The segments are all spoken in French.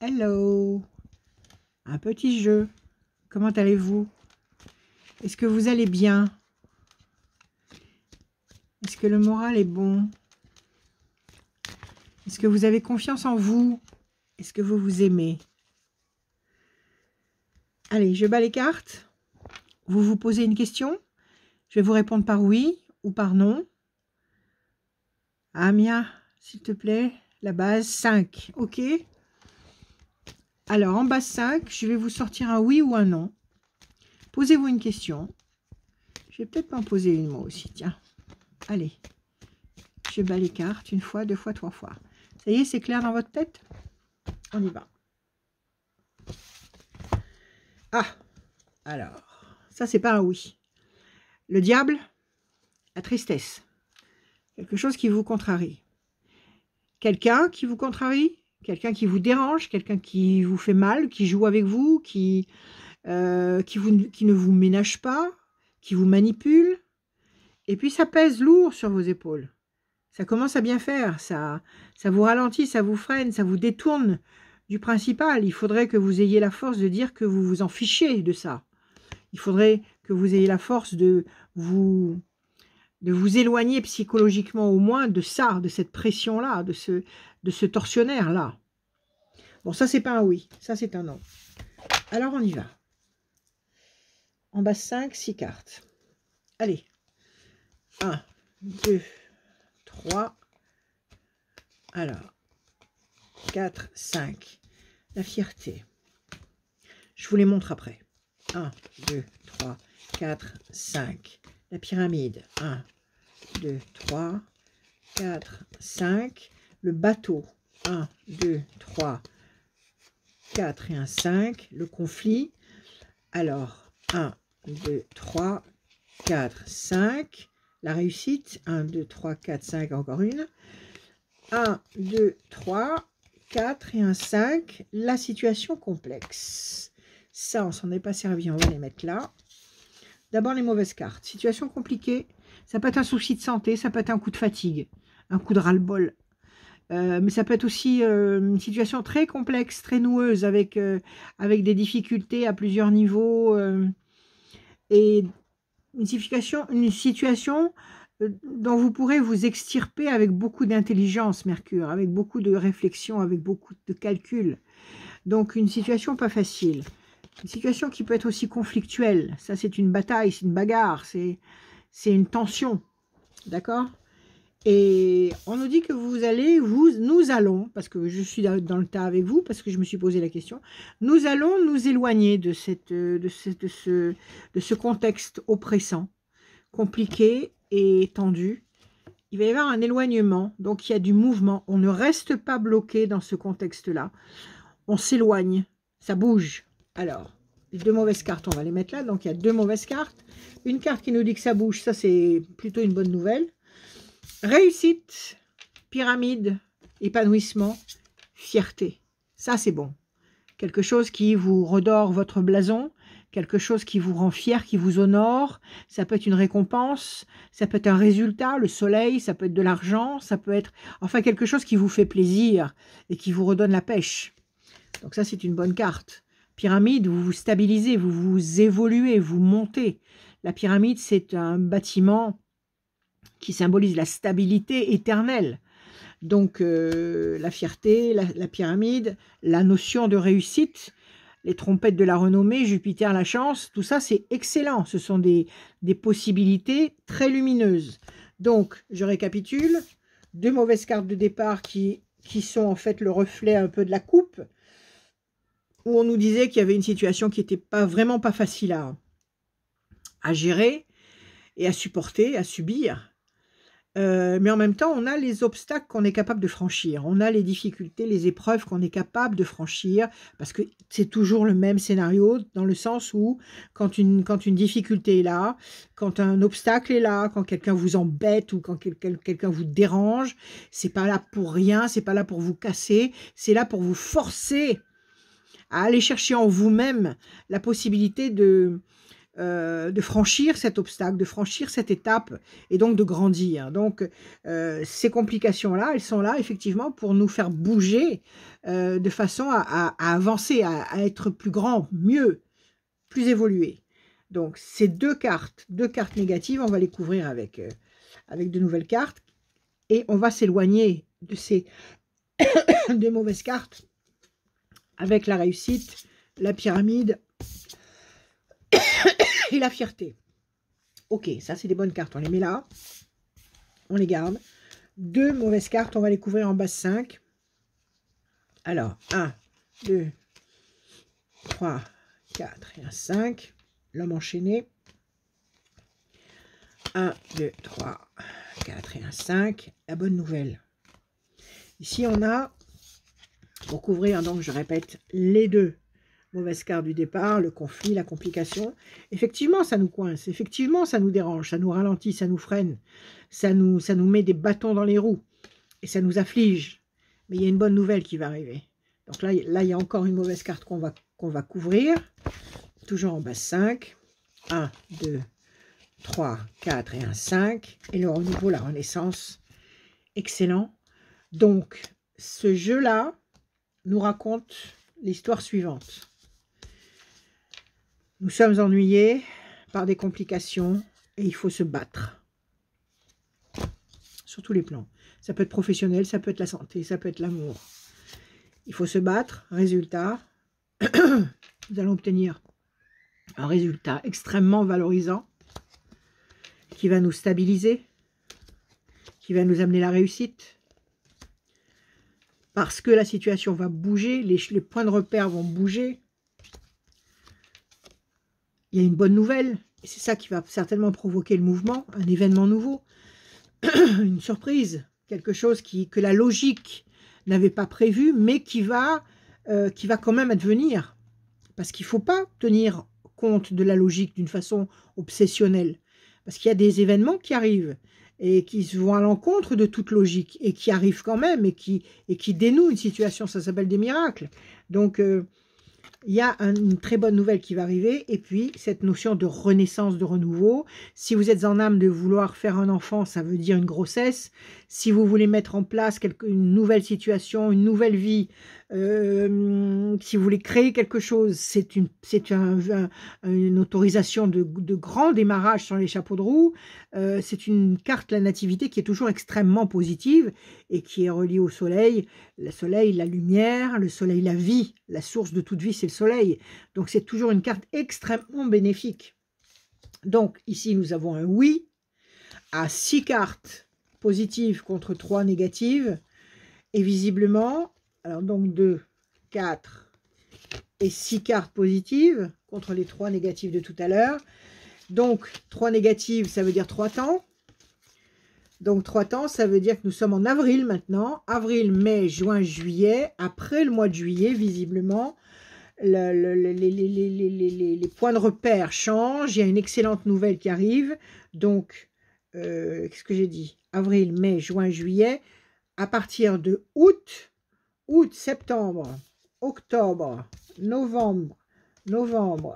Hello, un petit jeu. Comment allez-vous? Est-ce que vous allez bien? Est-ce que le moral est bon? Est-ce que vous avez confiance en vous? Est-ce que vous vous aimez? Allez, je bats les cartes. Vous vous posez une question. Je vais vous répondre par oui ou par non. Amia, s'il te plaît, la base 5. Ok. Alors, en base 5, je vais vous sortir un oui ou un non. Posez-vous une question. Je vais peut-être m'en poser une moi aussi, tiens. Allez, je bats les cartes une fois, deux fois, trois fois. Ça y est, c'est clair dans votre tête? On y va. Ah, alors, ça c'est pas un oui. Le diable, la tristesse. Quelque chose qui vous contrarie. Quelqu'un qui vous contrarie, quelqu'un qui vous dérange, quelqu'un qui vous fait mal, qui joue avec vous, qui ne vous ménage pas, qui vous manipule. Et puis ça pèse lourd sur vos épaules. Ça commence à bien faire, ça vous ralentit, ça vous freine, ça vous détourne du principal. Il faudrait que vous ayez la force de dire que vous vous en fichez de ça. Il faudrait que vous ayez la force de vous éloigner psychologiquement au moins de ça, de cette pression-là, de ce tortionnaire-là. Bon, ça, c'est pas un oui, ça, c'est un non. Alors, on y va. En bas 5, 6 cartes. Allez. 1, 2, 3. Alors, 4, 5. La fierté. Je vous les montre après. 1, 2, 3, 4, 5. La pyramide. 1, 2, 3, 4, 5. Le bateau. 1, 2, 3, 4 et un 5. Le conflit. Alors, 1, 2, 3, 4, 5. La réussite. 1, 2, 3, 4, 5. Encore une. 1, 2, 3, 4 et un 5. La situation complexe. Ça, on s'en est pas servi. On va les mettre là. D'abord, les mauvaises cartes. Situation compliquée. Ça peut être un souci de santé. Ça peut être un coup de fatigue. Un coup de ras-le-bol. Mais ça peut être aussi une situation très complexe, très noueuse, avec des difficultés à plusieurs niveaux. Et une situation dont vous pourrez vous extirper avec beaucoup d'intelligence, Mercure, avec beaucoup de réflexion, avec beaucoup de calcul. Donc, une situation pas facile. Une situation qui peut être aussi conflictuelle. Ça, c'est une bataille, c'est une bagarre, c'est une tension. D'accord? Et on nous dit que nous allons, parce que je suis dans le tas avec vous, parce que je me suis posé la question, nous allons nous éloigner de ce contexte oppressant, compliqué et tendu. Il va y avoir un éloignement, donc il y a du mouvement. On ne reste pas bloqué dans ce contexte-là. On s'éloigne, ça bouge. Alors, les deux mauvaises cartes, on va les mettre là. Donc, il y a deux mauvaises cartes. Une carte qui nous dit que ça bouge, ça c'est plutôt une bonne nouvelle. Réussite, pyramide, épanouissement, fierté. Ça, c'est bon. Quelque chose qui vous redore votre blason, quelque chose qui vous rend fier, qui vous honore. Ça peut être une récompense, ça peut être un résultat, le soleil, ça peut être de l'argent, ça peut être enfin quelque chose qui vous fait plaisir et qui vous redonne la pêche. Donc ça, c'est une bonne carte. Pyramide, vous vous stabilisez, vous vous évoluez, vous montez. La pyramide, c'est un bâtiment qui symbolise la stabilité éternelle. Donc, la fierté, la pyramide, la notion de réussite, les trompettes de la renommée, Jupiter, la chance, tout ça, c'est excellent. Ce sont des possibilités très lumineuses. Donc, je récapitule. Deux mauvaises cartes de départ qui sont en fait le reflet un peu de la coupe, où on nous disait qu'il y avait une situation qui n'était vraiment pas facile à gérer et à supporter, à subir. Mais en même temps, on a les obstacles qu'on est capable de franchir. On a les difficultés, les épreuves qu'on est capable de franchir, parce que c'est toujours le même scénario, dans le sens où, quand une difficulté est là, quand un obstacle est là, quand quelqu'un vous embête ou quand quelqu'un vous dérange, c'est pas là pour rien, c'est pas là pour vous casser, c'est là pour vous forcer à aller chercher en vous-même la possibilité de franchir cet obstacle, de franchir cette étape et donc de grandir. Donc ces complications-là, elles sont là effectivement pour nous faire bouger de façon à avancer, à être plus grand, mieux, plus évolué. Donc ces deux cartes négatives, on va les couvrir avec de nouvelles cartes et on va s'éloigner de ces deux mauvaises cartes avec la réussite, la pyramide et la fierté. Ok, ça c'est des bonnes cartes, on les met là, on les garde. Deux mauvaises cartes, on va les couvrir en base 5. Alors, 1, 2, 3, 4 et un 5. L'homme enchaîné. 1, 2, 3, 4 et un 5. La bonne nouvelle. Ici, on a, pour couvrir, donc je répète, les deux mauvaises cartes du départ, le conflit, la complication. Effectivement, ça nous coince. Effectivement, ça nous dérange. Ça nous ralentit, ça nous freine. Ça nous met des bâtons dans les roues. Et ça nous afflige. Mais il y a une bonne nouvelle qui va arriver. Donc là, il y a encore une mauvaise carte qu'on va couvrir. Toujours en base 5. 1, 2, 3, 4 et un 5. Et le renouveau, la renaissance. Excellent. Donc, ce jeu-là nous raconte l'histoire suivante. Nous sommes ennuyés par des complications et il faut se battre. Sur tous les plans. Ça peut être professionnel, ça peut être la santé, ça peut être l'amour. Il faut se battre. Résultat, nous allons obtenir un résultat extrêmement valorisant qui va nous stabiliser, qui va nous amener la réussite. Parce que la situation va bouger, les points de repère vont bouger. Il y a une bonne nouvelle, et c'est ça qui va certainement provoquer le mouvement, un événement nouveau, une surprise, quelque chose que la logique n'avait pas prévu, mais qui va quand même advenir. Parce qu'il ne faut pas tenir compte de la logique d'une façon obsessionnelle. Parce qu'il y a des événements qui arrivent et qui vont à l'encontre de toute logique et qui arrivent quand même et qui dénouent une situation. Ça s'appelle des miracles. Donc, il y a une très bonne nouvelle qui va arriver, et puis cette notion de renaissance, de renouveau. Si vous êtes en âme de vouloir faire un enfant, ça veut dire une grossesse. Si vous voulez mettre en place une nouvelle situation, une nouvelle vie, si vous voulez créer quelque chose, c'est une autorisation de grand démarrage sur les chapeaux de roue. C'est une carte, la nativité, qui est toujours extrêmement positive et qui est reliée au soleil. Le soleil, la lumière, le soleil, la vie. La source de toute vie, c'est le soleil. Donc, c'est toujours une carte extrêmement bénéfique. Donc, ici, nous avons un oui à 6 cartes positives contre 3 négatives. Et visiblement, alors donc 2, 4 et 6 cartes positives contre les 3 négatives de tout à l'heure. Donc, 3 négatives, ça veut dire 3 temps. Donc, 3 temps, ça veut dire que nous sommes en avril maintenant. Avril, mai, juin, juillet. Après le mois de juillet, visiblement, les points de repère changent. Il y a une excellente nouvelle qui arrive. Donc, qu'est-ce que j'ai dit? Avril, mai, juin, juillet. À partir de août, septembre, octobre, novembre,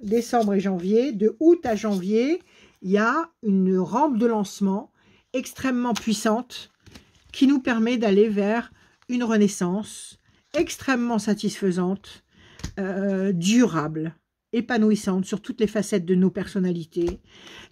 décembre et janvier, de août à janvier, il y a une rampe de lancement extrêmement puissante qui nous permet d'aller vers une renaissance extrêmement satisfaisante, durable, épanouissante sur toutes les facettes de nos personnalités,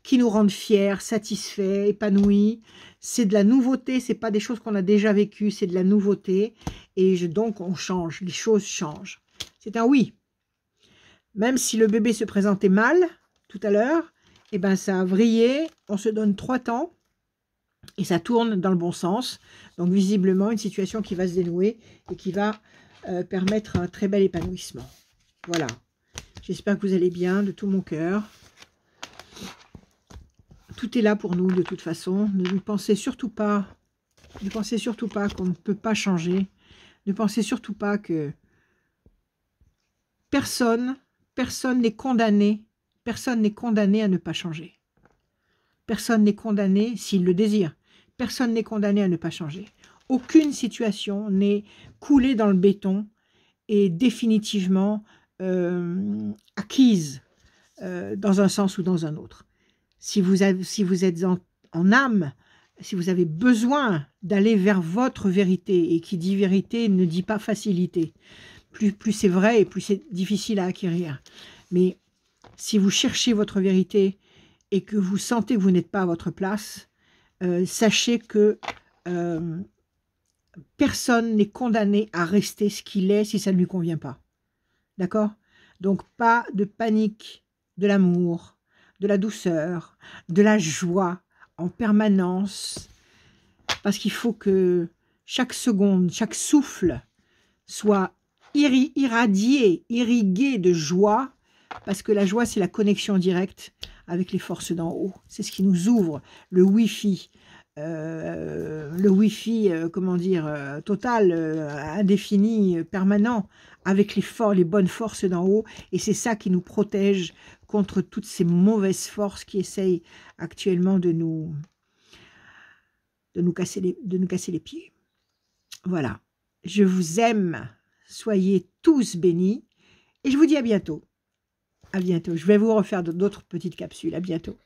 qui nous rendent fiers, satisfaits, épanouis. C'est de la nouveauté, c'est pas des choses qu'on a déjà vécues, c'est de la nouveauté. Et donc, on change, les choses changent. C'est un oui. Même si le bébé se présentait mal, tout à l'heure, eh ben, ça a vrillé, on se donne 3 temps, et ça tourne dans le bon sens. Donc, visiblement, une situation qui va se dénouer et qui va permettre un très bel épanouissement. Voilà. J'espère que vous allez bien, de tout mon cœur. Tout est là pour nous, de toute façon. Ne pensez surtout pas qu'on ne peut pas changer. Ne pensez surtout pas que personne n'est condamné. Personne n'est condamné à ne pas changer. Personne n'est condamné, s'il le désire, personne n'est condamné à ne pas changer. Aucune situation n'est coulée dans le béton et définitivement acquise. dans un sens ou dans un autre. Si vous êtes en âme, si vous avez besoin d'aller vers votre vérité, et qui dit vérité ne dit pas facilité, plus c'est vrai et plus c'est difficile à acquérir. Mais si vous cherchez votre vérité et que vous sentez que vous n'êtes pas à votre place, sachez que personne n'est condamné à rester ce qu'il est si ça ne lui convient pas. D'accord? Donc pas de panique, de l'amour, de la douceur, de la joie en permanence, parce qu'il faut que chaque seconde, chaque souffle soit irradié, irrigué de joie, parce que la joie, c'est la connexion directe avec les forces d'en haut. C'est ce qui nous ouvre le Wi-Fi, comment dire, total, indéfini, permanent, avec les bonnes forces d'en haut, et c'est ça qui nous protège contre toutes ces mauvaises forces qui essayent actuellement de nous casser les pieds. Voilà, je vous aime, soyez tous bénis, et je vous dis à bientôt. À bientôt, je vais vous refaire d'autres petites capsules, à bientôt.